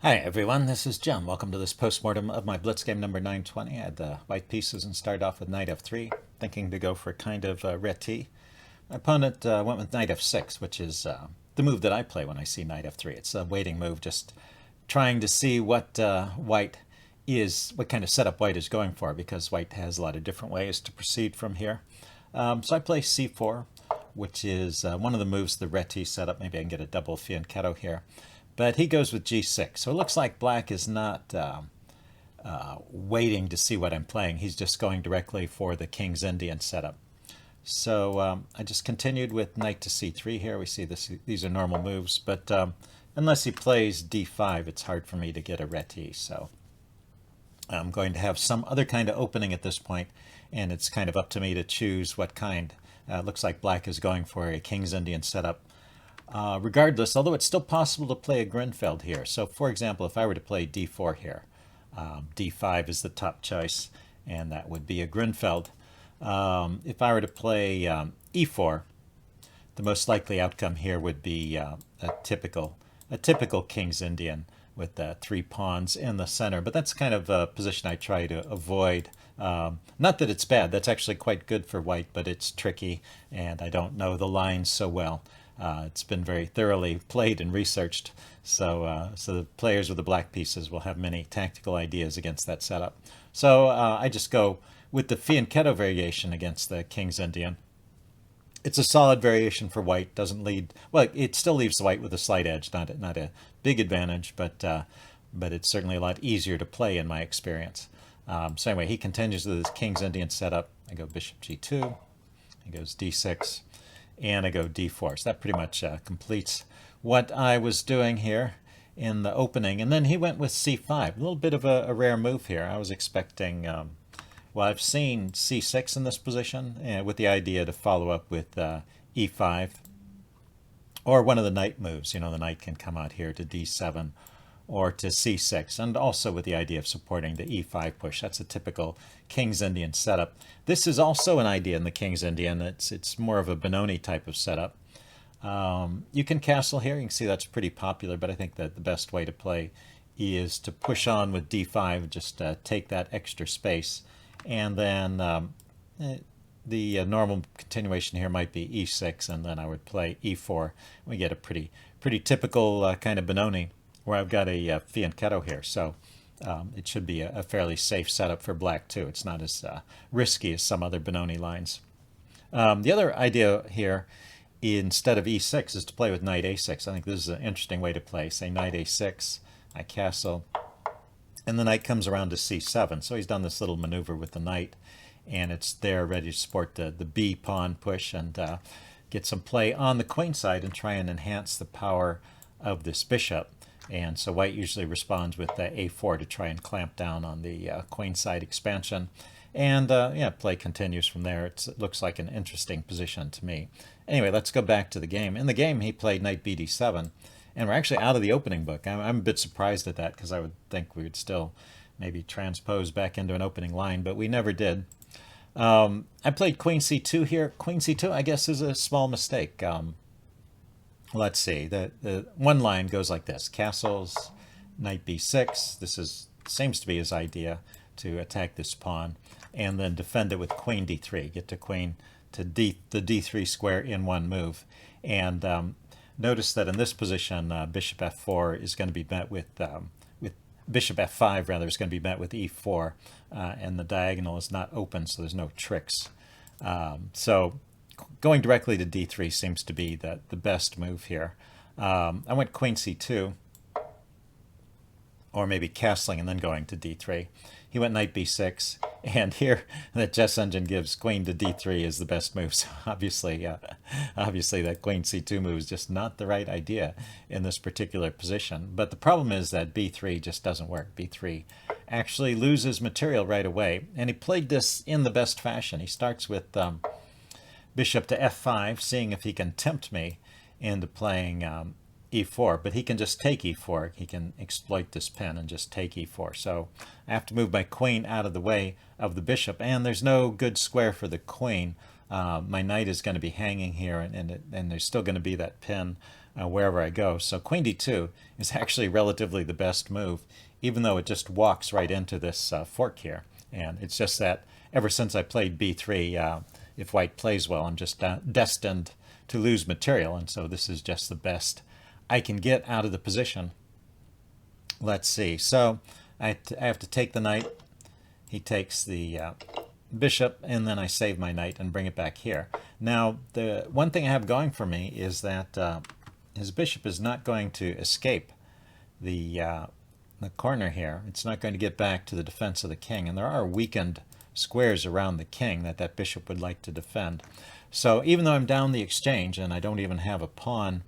Hi everyone, this is Jim. Welcome to this postmortem of my Blitz game number 920. I had the white pieces and started off with knight f3, thinking to go for kind of réti. My opponent went with knight f6, which is the move that I play when I see knight f3. It's a waiting move, just trying to see what what kind of setup white is going for, because white has a lot of different ways to proceed from here. So I play c4, which is one of the moves, the réti setup. Maybe I can get a double Fianchetto here. But he goes with g6. So it looks like black is not waiting to see what I'm playing. He's just going directly for the King's Indian setup. So I just continued with knight to c3 here. We see these are normal moves, but unless he plays d5, it's hard for me to get a réti. So I'm going to have some other kind of opening at this point, and it's kind of up to me to choose what kind. Looks like black is going for a King's Indian setup. Regardless, although it's still possible to play a Grinfeld here. So for example, if I were to play d4 here, d5 is the top choice, and that would be a Grinfeld. If I were to play e4, the most likely outcome here would be a typical King's Indian with 3 pawns in the center. But that's kind of a position I try to avoid. Not that it's bad, that's actually quite good for white, but it's tricky, and I don't know the lines so well. It's been very thoroughly played and researched, so the players with the black pieces will have many tactical ideas against that setup. So I just go with the Fianchetto variation against the King's Indian. It's a solid variation for white. Doesn't lead well. It still leaves white with a slight edge, not a big advantage, but it's certainly a lot easier to play in my experience. So anyway, he continues with his King's Indian setup. I go bishop g2. He goes d6. And I go d4. So that pretty much completes what I was doing here in the opening. And then he went with c5. A little bit of a rare move here. I was expecting, well, I've seen c6 in this position with the idea to follow up with e5. Or one of the knight moves. You know, the knight can come out here to d7 or to c6, and also with the idea of supporting the e5 push. That's a typical King's Indian setup. This is also an idea in the King's Indian. It's more of a Benoni type of setup. You can castle here. You can see that's pretty popular, but I think that the best way to play is to push on with d5, just take that extra space, and then the normal continuation here might be e6, and then I would play e4. We get a pretty typical kind of Benoni, where I've got a Fianchetto here. So it should be a fairly safe setup for black too. It's not as risky as some other Benoni lines. The other idea here, instead of e6, is to play with knight a6. I think this is an interesting way to play. Say knight a6, I castle, and the knight comes around to c7. So he's done this little maneuver with the knight, and it's there ready to support the b pawn push and get some play on the queen side and try and enhance the power of this bishop. And so white usually responds with a4 to try and clamp down on the queenside expansion. And yeah, play continues from there. It looks like an interesting position to me. Anyway, let's go back to the game. In the game, he played knight bd7, and we're actually out of the opening book. I'm a bit surprised at that, because I would think we would still maybe transpose back into an opening line, but we never did. I played queen c2 here. Queen c2, I guess, is a small mistake. Let's see, the one line goes like this: castles, knight b6. This seems to be his idea, to attack this pawn, and then defend it with queen d3, get to queen to the d3 square in one move. And notice that in this position, bishop f4 is going to be met with bishop f5 rather is going to be met with e4, and the diagonal is not open, so there's no tricks. So going directly to d3 seems to be the best move here. I went queen c2, or maybe castling and then going to d3. He went knight b6, and here the chess engine gives queen to d3 is the best move. So obviously that queen c2 move is just not the right idea in this particular position. But the problem is that b3 just doesn't work. b3 actually loses material right away, and he played this in the best fashion. He starts with bishop to f5, seeing if he can tempt me into playing e4, but he can just take e4. He can exploit this pin and just take e4. So I have to move my queen out of the way of the bishop, and there's no good square for the queen. My knight is going to be hanging here, and there's still going to be that pin wherever I go. So queen d2 is actually relatively the best move, even though it just walks right into this fork here. And it's just that ever since I played b3, if white plays well, I'm just destined to lose material, and so this is just the best I can get out of the position. Let's see. So I have to take the knight. He takes the bishop, and then I save my knight and bring it back here. Now, the one thing I have going for me is that his bishop is not going to escape the corner here. It's not going to get back to the defense of the king, and there are weakened squares around the king that bishop would like to defend. So even though I'm down the exchange and I don't even have a pawn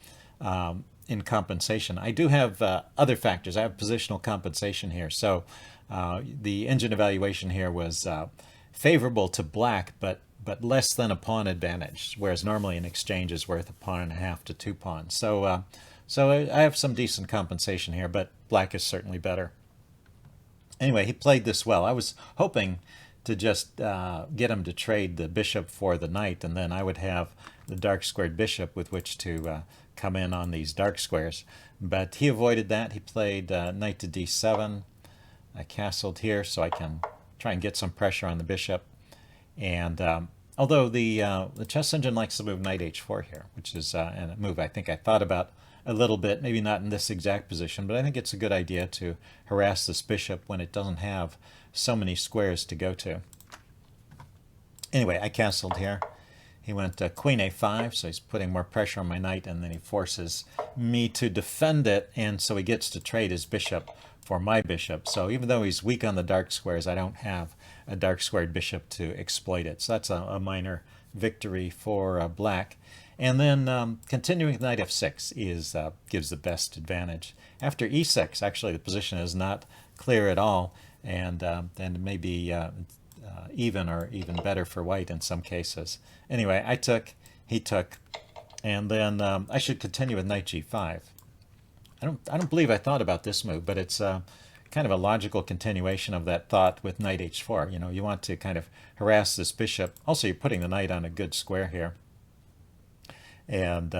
in compensation, I do have other factors. I have positional compensation here. So the engine evaluation here was favorable to black, but less than a pawn advantage, whereas normally an exchange is worth a pawn and a half to 2 pawns. So so I have some decent compensation here, but black is certainly better. Anyway, he played this well. I was hoping to just get him to trade the bishop for the knight, and then I would have the dark squared bishop with which to come in on these dark squares. But he avoided that. He played knight to d7. I castled here so I can try and get some pressure on the bishop. And although the chess engine likes to move knight h4 here, which is a move I think I thought about a little bit, maybe not in this exact position, but I think it's a good idea to harass this bishop when it doesn't have so many squares to go to. Anyway, I castled here. He went queen a5, so he's putting more pressure on my knight, and then he forces me to defend it, and so he gets to trade his bishop for my bishop. So even though he's weak on the dark squares, I don't have a dark squared bishop to exploit it. So that's a minor victory for black. And then continuing with knight f6 gives the best advantage. After e6, actually the position is not clear at all, and it may be even or even better for white in some cases. Anyway, I took, he took, and then I should continue with knight g5. I don't believe I thought about this move, but it's kind of a logical continuation of that thought with knight h4. You know, you want to kind of harass this bishop. Also, you're putting the knight on a good square here. And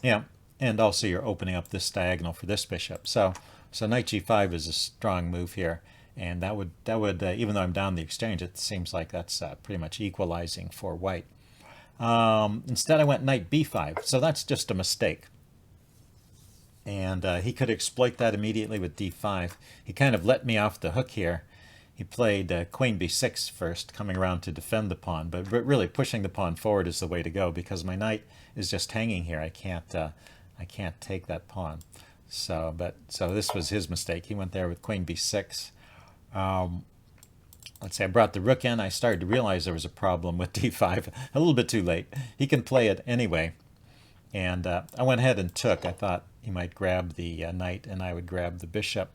yeah, and also you're opening up this diagonal for this bishop. So knight g5 is a strong move here, and that would even though I'm down the exchange, it seems like that's pretty much equalizing for white. Instead, I went knight b5, so that's just a mistake. And he could exploit that immediately with d5. He kind of let me off the hook here. He played queen b6 first, coming around to defend the pawn, but really pushing the pawn forward is the way to go because my knight is just hanging here. I can't take that pawn. So this was his mistake. He went there with queen b6. Let's say I brought the rook in. I started to realize there was a problem with d5 a little bit too late. He can play it anyway, and I went ahead and took. I thought he might grab the knight and I would grab the bishop,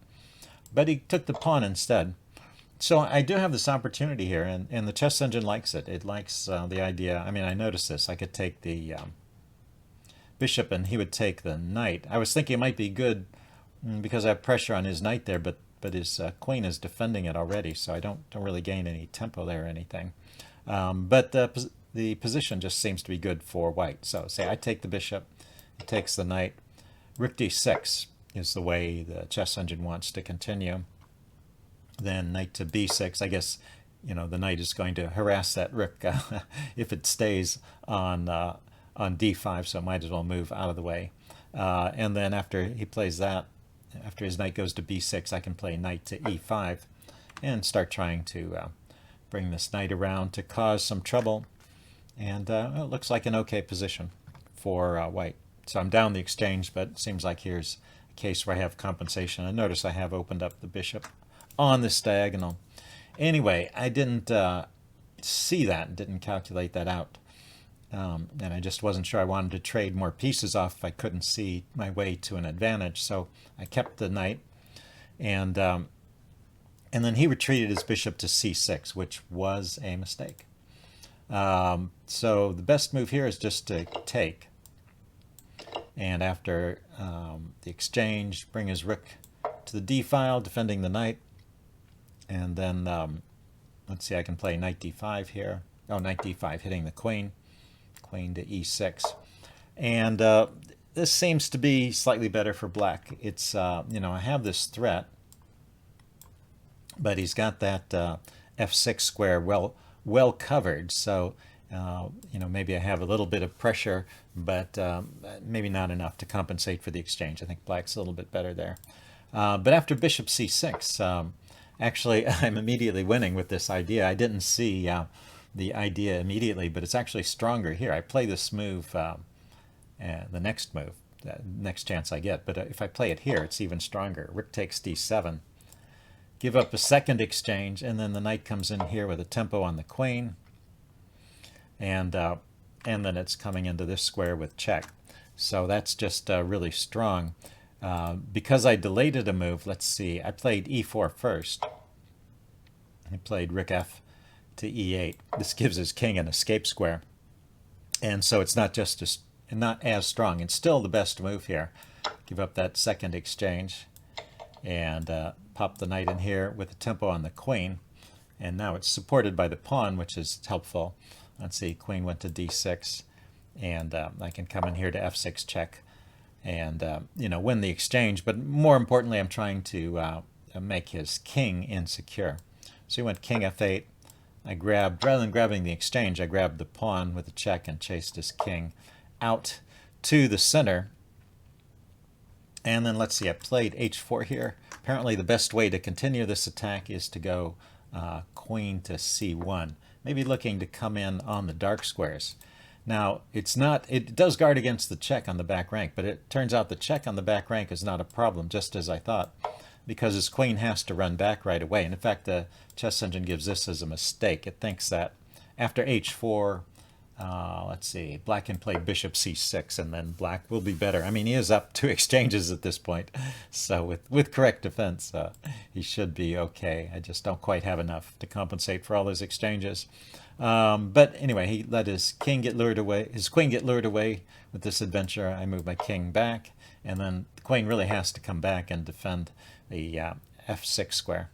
but he took the pawn instead. So I do have this opportunity here, and the chess engine likes it. It likes the idea. I mean, I noticed this. I could take the bishop and he would take the knight. I was thinking it might be good because I have pressure on his knight there, but his queen is defending it already, so I don't really gain any tempo there or anything. But the position just seems to be good for white. So say I take the bishop, he takes the knight. Rook d6 is the way the chess engine wants to continue. Then knight to b6. I guess, you know, the knight is going to harass that rook if it stays on d5, so it might as well move out of the way. And then after he plays that, after his knight goes to b6, I can play knight to e5 and start trying to bring this knight around to cause some trouble. And it looks like an okay position for white. So I'm down the exchange, but it seems like here's a case where I have compensation. And notice I have opened up the bishop on this diagonal. Anyway, I didn't see that, didn't calculate that out. And I just wasn't sure I wanted to trade more pieces off if I couldn't see my way to an advantage. So I kept the knight, and then he retreated his bishop to c6, which was a mistake. So the best move here is just to take. And after the exchange, bring his rook to the d file, defending the knight. And then, let's see, I can play knight d5 here. Oh, knight d5, hitting the queen. Queen to e6. And this seems to be slightly better for black. It's, you know, I have this threat, but he's got that f6 square well covered. So, you know, maybe I have a little bit of pressure, but maybe not enough to compensate for the exchange. I think black's a little bit better there. But after bishop c6, actually, I'm immediately winning with this idea. I didn't see the idea immediately, but it's actually stronger here. I play this move, the next move, the next chance I get. But if I play it here, it's even stronger. Rook takes d7. Give up a second exchange, and then the knight comes in here with a tempo on the queen. And then it's coming into this square with check. So that's just really strong. Because I delayed it a move, let's see, I played e4 first. I played rook f to e8. This gives his king an escape square. And so it's not as strong. It's still the best move here. Give up that second exchange and pop the knight in here with a tempo on the queen. And now it's supported by the pawn, which is helpful. Let's see, queen went to d6, and I can come in here to f6 check and you know, win the exchange. But more importantly, I'm trying to make his king insecure. So he went king f8. I grabbed, rather than grabbing the exchange, I grabbed the pawn with a check and chased his king out to the center. And then let's see, I played h4 here. Apparently the best way to continue this attack is to go queen to c1, maybe looking to come in on the dark squares. Now, it does guard against the check on the back rank, but it turns out the check on the back rank is not a problem, just as I thought, because his queen has to run back right away. And in fact, the chess engine gives this as a mistake. It thinks that after h4, let's see, black can play bishop c6, and then black will be better. I mean, he is up 2 exchanges at this point, so with correct defense, he should be okay. I just don't quite have enough to compensate for all his exchanges. But anyway, he let his king get lured away, his queen get lured away with this adventure. I move my king back, and then the queen really has to come back and defend the f6 square.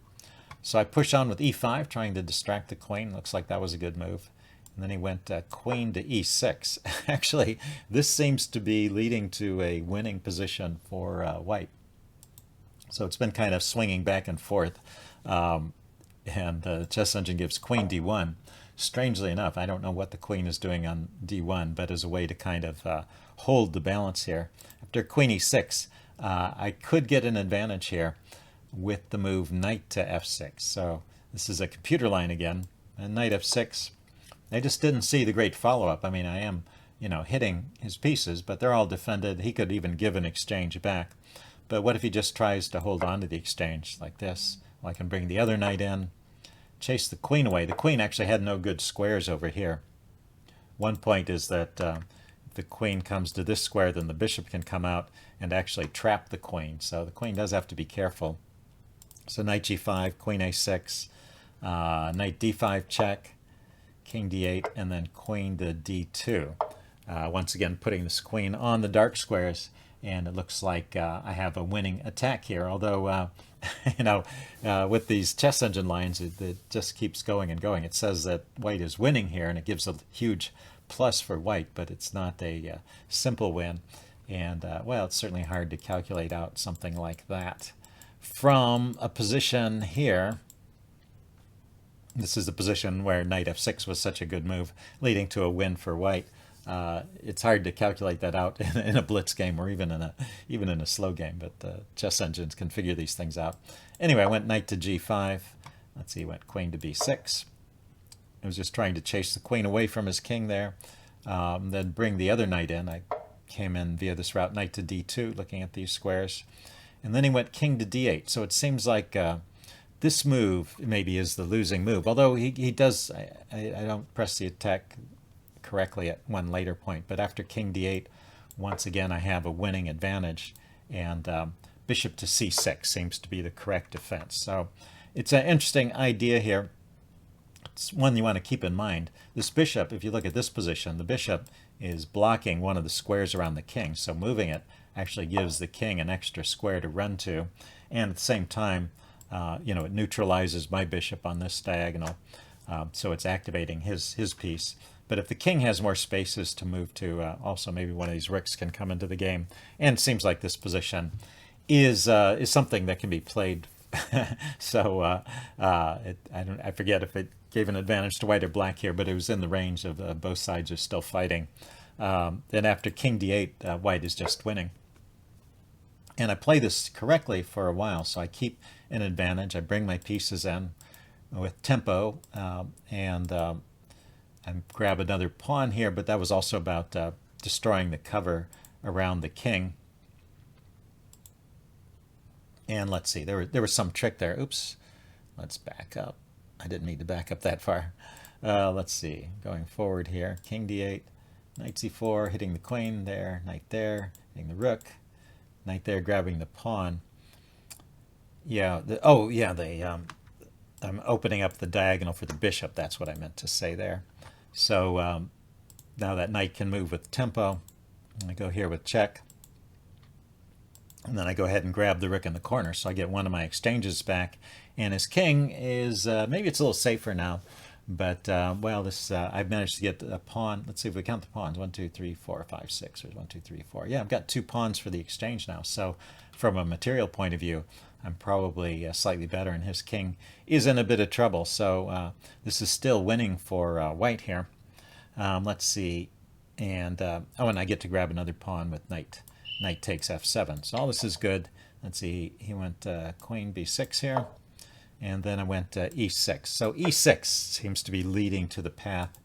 So I push on with e5, trying to distract the queen. Looks like that was a good move. And then he went queen to e6. Actually, this seems to be leading to a winning position for white. So it's been kind of swinging back and forth. And the chess engine gives queen d1. Strangely enough, I don't know what the queen is doing on d1, but as a way to kind of hold the balance here. After queen e6, I could get an advantage here with the move knight to f6. So this is a computer line again. And knight f6. I just didn't see the great follow-up. I mean, I am, you know, hitting his pieces, but they're all defended. He could even give an exchange back. But what if he just tries to hold on to the exchange like this? Well, I can bring the other knight in, chase the queen away. The queen actually had no good squares over here. One point is that if the queen comes to this square, then the bishop can come out and actually trap the queen. So the queen does have to be careful. So knight g5, queen a6, knight d5 check, king d8, and then queen to d2. Once again, putting this queen on the dark squares, and it looks like I have a winning attack here. Although, you know, with these chess engine lines, it just keeps going and going. It says that white is winning here, and it gives a huge plus for white, but it's not a simple win. And, well, it's certainly hard to calculate out something like that. From a position here, this is the position where knight f6 was such a good move, leading to a win for white. It's hard to calculate that out in a blitz game or even in a slow game, but chess engines can figure these things out. Anyway, I went knight to g5. Let's see, he went queen to b6. I was just trying to chase the queen away from his king there, then bring the other knight in. I came in via this route, knight to d2, looking at these squares. And then he went king to d8. So it seems like this move maybe is the losing move, although he does, I don't press the attack correctly at one later point, but after king d8, once again I have a winning advantage, and bishop to c6 seems to be the correct defense. So it's an interesting idea here. It's one you want to keep in mind. This bishop, if you look at this position, the bishop is blocking one of the squares around the king, so moving it actually gives the king an extra square to run to, and at the same time, you know, it neutralizes my bishop on this diagonal, so it's activating his piece. But if the king has more spaces to move to, also maybe one of these rooks can come into the game. And it seems like this position is something that can be played. So I forget if it gave an advantage to white or black here, but it was in the range of both sides are still fighting. Then after king d8, white is just winning. And I play this correctly for a while, so I keep an advantage. I bring my pieces in with tempo, and I grab another pawn here, but that was also about destroying the cover around the king. And let's see, there was some trick there. Oops, let's back up. I didn't need to back up that far. Let's see, going forward here, king d8, knight c4, hitting the queen there, knight there, hitting the rook, knight there, grabbing the pawn. Yeah, I'm opening up the diagonal for the bishop. That's what I meant to say there. So now that knight can move with tempo. I go here with check. And then I go ahead and grab the rook in the corner. So I get one of my exchanges back. And his king is, maybe it's a little safer now. But, well, this I've managed to get a pawn. Let's see if we count the pawns. 1, 2, 3, 4, 5, 6. There's 1, 2, 3, 4. Yeah, I've got 2 pawns for the exchange now. So from a material point of view, I'm probably slightly better. And his king is in a bit of trouble. So this is still winning for white here. Let's see. And, oh, and I get to grab another pawn with knight. Knight takes f7. So all this is good. Let's see. He went queen b6 here. And then I went e6. So e6 seems to be leading to the path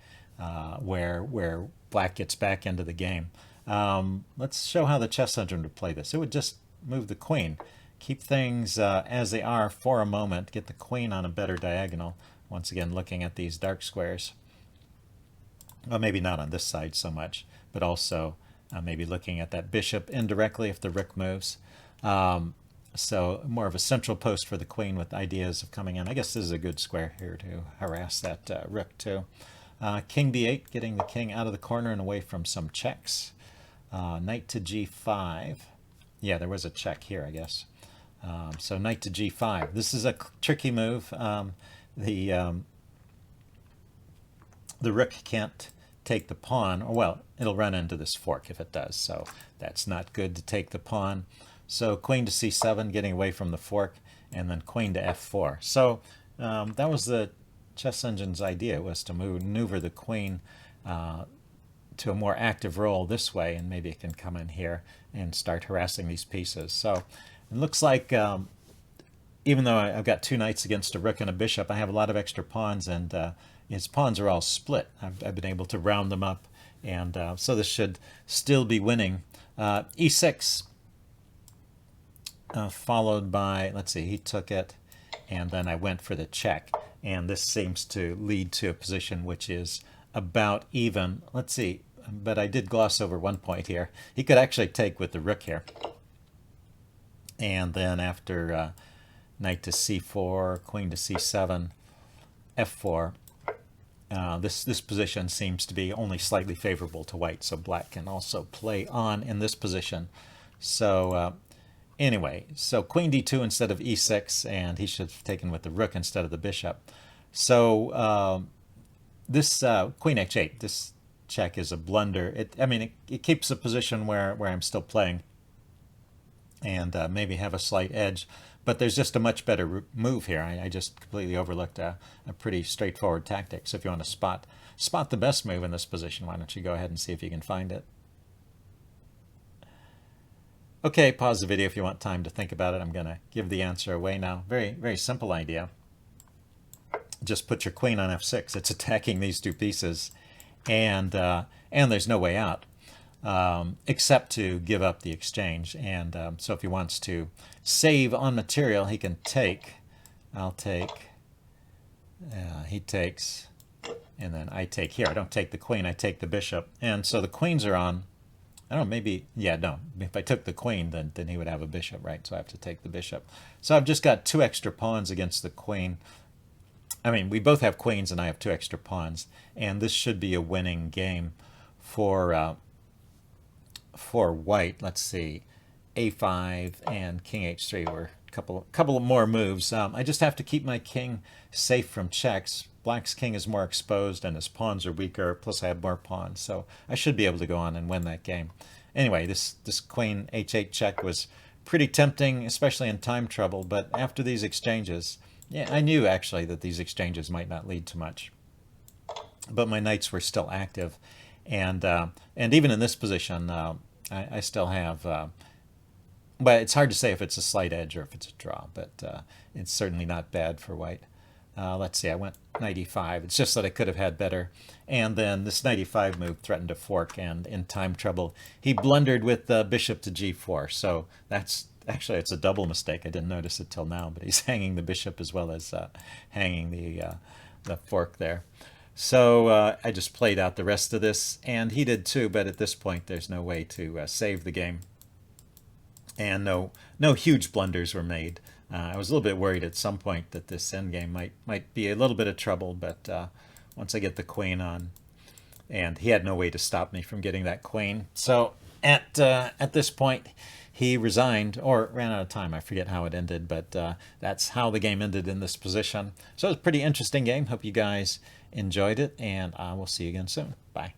where black gets back into the game. Let's show how the chess engine would play this. It would just move the queen. Keep things as they are for a moment. Get the queen on a better diagonal. Once again, looking at these dark squares. Well, maybe not on this side so much, but also maybe looking at that bishop indirectly if the rook moves. So more of a central post for the queen with ideas of coming in. I guess this is a good square here to harass that rook too. King b8, getting the king out of the corner and away from some checks. Knight to g5. Yeah, there was a check here, I guess. So knight to g5. This is a tricky move. The rook can't take the pawn, or well, it'll run into this fork if it does, so that's not good to take the pawn. So queen to c7, getting away from the fork, and then queen to f4. So that was the chess engine's idea, was to maneuver the queen to a more active role this way, and maybe it can come in here and start harassing these pieces. So it looks like even though I've got 2 knights against a rook and a bishop, I have a lot of extra pawns, and his pawns are all split. I've been able to round them up, and so this should still be winning. E6 followed by, let's see, he took it, and then I went for the check, and this seems to lead to a position which is about even. Let's see, but I did gloss over one point here. He could actually take with the rook here, and then after knight to c4, queen to c7, f4, this position seems to be only slightly favorable to white, so black can also play on in this position. So anyway, so queen d2 instead of e6, and he should have taken with the rook instead of the bishop. So this queen h8, this check is a blunder. It keeps a position where I'm still playing and maybe have a slight edge, but there's just a much better move here. I just completely overlooked a pretty straightforward tactic. So if you want to spot the best move in this position, why don't you go ahead and see if you can find it. Okay, pause the video if you want time to think about it. I'm going to give the answer away now. Very, very simple idea. Just put your queen on f6. It's attacking these 2 pieces, and there's no way out except to give up the exchange. And so if he wants to save on material, he can take. I'll take. He takes, and then I take here. I don't take the queen. I take the bishop, and so the queens are on. I don't know, maybe, yeah, no. If I took the queen, then he would have a bishop, right? So I have to take the bishop. So I've just got 2 extra pawns against the queen. I mean, we both have queens, and I have 2 extra pawns. And this should be a winning game for white. Let's see, a5 and king h3 were a couple more moves. I just have to keep my king safe from checks. black's king is more exposed and his pawns are weaker, plus I have more pawns, so I should be able to go on and win that game. Anyway, this queen h8 check was pretty tempting, especially in time trouble, but after these exchanges, yeah, I knew actually that these exchanges might not lead to much. But my knights were still active, and even in this position, I still have... but it's hard to say if it's a slight edge or if it's a draw, but it's certainly not bad for white. Let's see, I went knight e5. It's just that I could have had better. And then this knight e5 move threatened to fork, and in time trouble, he blundered with the bishop to g4. So that's actually, it's a double mistake. I didn't notice it till now, but he's hanging the bishop as well as hanging the fork there. So I just played out the rest of this, and he did too, but at this point there's no way to save the game. And no huge blunders were made. I was a little bit worried at some point that this endgame might be a little bit of trouble, but once I get the queen on, and he had no way to stop me from getting that queen. So at this point, he resigned, or ran out of time. I forget how it ended, but that's how the game ended in this position. So it was a pretty interesting game. Hope you guys enjoyed it, and I will see you again soon. Bye.